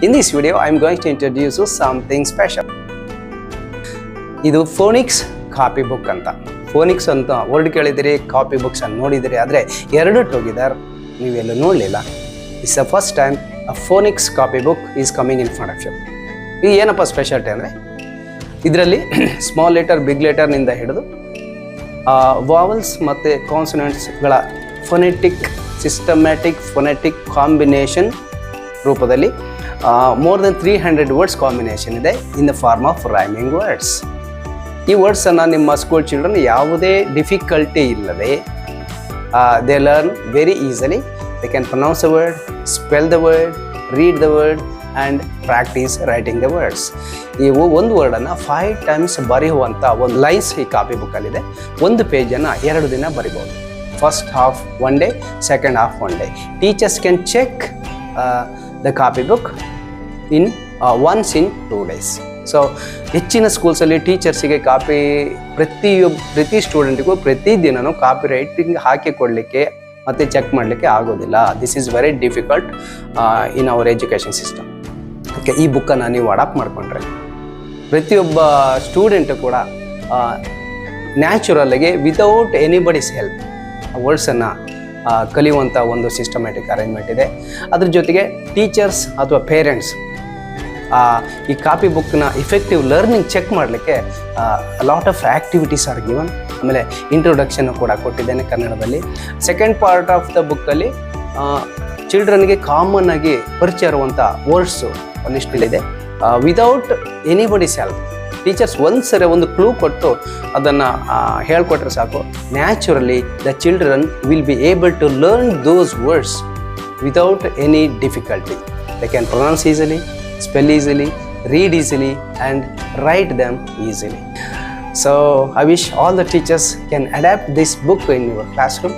In this video, I am going to introduce you something special. ಇದು phonics copy book ಅಂತ. Phonics ಅಂತ word ಕೇಳಿದಿರಿ, copy books ಅನ್ನು ನೋಡಿದಿರಿ, ಆದರೆ ಎರಡು ಟುಗೆದರ್ ನೀವೆಲ್ಲೂ ನೋಡಲಿಲ್ಲ. It's the first time a phonics copy book is coming in front of you. ಈಗ ಏನಪ್ಪ ಸ್ಪೆಷಾಲಿಟಿ ಅಂದರೆ ಇದರಲ್ಲಿ ಸ್ಮಾಲ್ ಲೆಟರ್ ಬಿಗ್ ಲೆಟರ್ನಿಂದ ಹಿಡಿದು ವಾವಲ್ಸ್ ಮತ್ತು ಕಾನ್ಸನೆಂಟ್ಸ್ಗಳ ಸಿಸ್ಟಮ್ಯಾಟಿಕ್ ಫೊನೆಟಿಕ್ ಕಾಂಬಿನೇಷನ್ ರೂಪದಲ್ಲಿ ಮೋರ್ ದೆನ್ 300 ವರ್ಡ್ಸ್ ಕಾಂಬಿನೇಷನ್ ಇದೆ in the form of rhyming words. ಈ ವರ್ಡ್ಸನ್ನು ನಿಮ್ಮ ಸ್ಕೂಲ್ ಚಿಲ್ಡ್ರನ್ ಯಾವುದೇ ಡಿಫಿಕಲ್ಟಿ ಇಲ್ಲದೆ they learn very easily. They can pronounce the word, spell the word, read the word and practice writing the words. ನೀವು ಒಂದು ವರ್ಡನ್ನು 5 times ಬರೆಯುವಂಥ ಒಂದು lines ಈ copy ಬುಕ್ಕಲ್ಲಿದೆ. ಒಂದು ಪೇಜನ್ನು 2 ದಿನ ಬರಿಬೋದು. First half 1 day, second half 1 day. Teachers can check the copy book once in 2 days. So ಹೆಚ್ಚಿನ ಸ್ಕೂಲ್ಸಲ್ಲಿ ಟೀಚರ್ಸಿಗೆ ಪ್ರತಿ ಸ್ಟೂಡೆಂಟಿಗೂ ಪ್ರತಿದಿನವೂ ಕಾಪಿ ರೈಟಿಂಗ್ ಹಾಕಿ ಕೊಡಲಿಕ್ಕೆ ಮತ್ತು ಚೆಕ್ ಮಾಡಲಿಕ್ಕೆ ಆಗೋದಿಲ್ಲ. This is very difficult in our education system. Okay, ಈ ಬುಕ್ಕನ್ನು ನೀವು ಅಡಾಪ್ಟ್ ಮಾಡಿಕೊಂಡ್ರೆ ಪ್ರತಿಯೊಬ್ಬ ಸ್ಟೂಡೆಂಟು ಕೂಡ ನ್ಯಾಚುರಲ್ಗೆ ವಿತೌಟ್ ಎನಿಬಡೀಸ್ ಹೆಲ್ಪ್ ವರ್ಡ್ಸನ್ನು ಕಲಿಯುವಂಥ ಒಂದು ಸಿಸ್ಟಮ್ಯಾಟಿಕ್ ಅರೇಂಜ್ಮೆಂಟ್ ಇದೆ. ಅದ್ರ ಜೊತೆಗೆ ಟೀಚರ್ಸ್ ಅಥವಾ ಪೇರೆಂಟ್ಸ್ ಈ ಕಾಪಿ ಬುಕ್ನ ಇಫೆಕ್ಟಿವ್ ಲರ್ನಿಂಗ್ ಚೆಕ್ ಮಾಡಲಿಕ್ಕೆ lot of activities are given. ಆಮೇಲೆ ಇಂಟ್ರೊಡಕ್ಷನ್ನು ಕೂಡ ಕೊಟ್ಟಿದ್ದೇನೆ ಕನ್ನಡದಲ್ಲಿ. ಸೆಕೆಂಡ್ ಪಾರ್ಟ್ ಆಫ್ ದ ಬುಕ್ಕಲ್ಲಿ ಚಿಲ್ಡ್ರನ್ಗೆ ಕಾಮನ್ ಆಗಿ ಪರಿಚಯ ಇರುವಂಥ ವರ್ಡ್ಸು ಒಂದಿಷ್ಟಲ್ಲಿದೆ. ವಿದೌಟ್ ಎನಿಬಡೀಸ್ ಹೆಲ್ಪ್ ಟೀಚರ್ಸ್ ಒಂದು ಕ್ಲೂ ಕೊಟ್ಟು ಅದನ್ನು ಹೇಳ್ಕೊಟ್ರೆ ಸಾಕು, naturally the children will be able to learn those words without any difficulty. They can pronounce easily, spell easily, read easily and write them easily. So I wish all the teachers can adapt this book in your classroom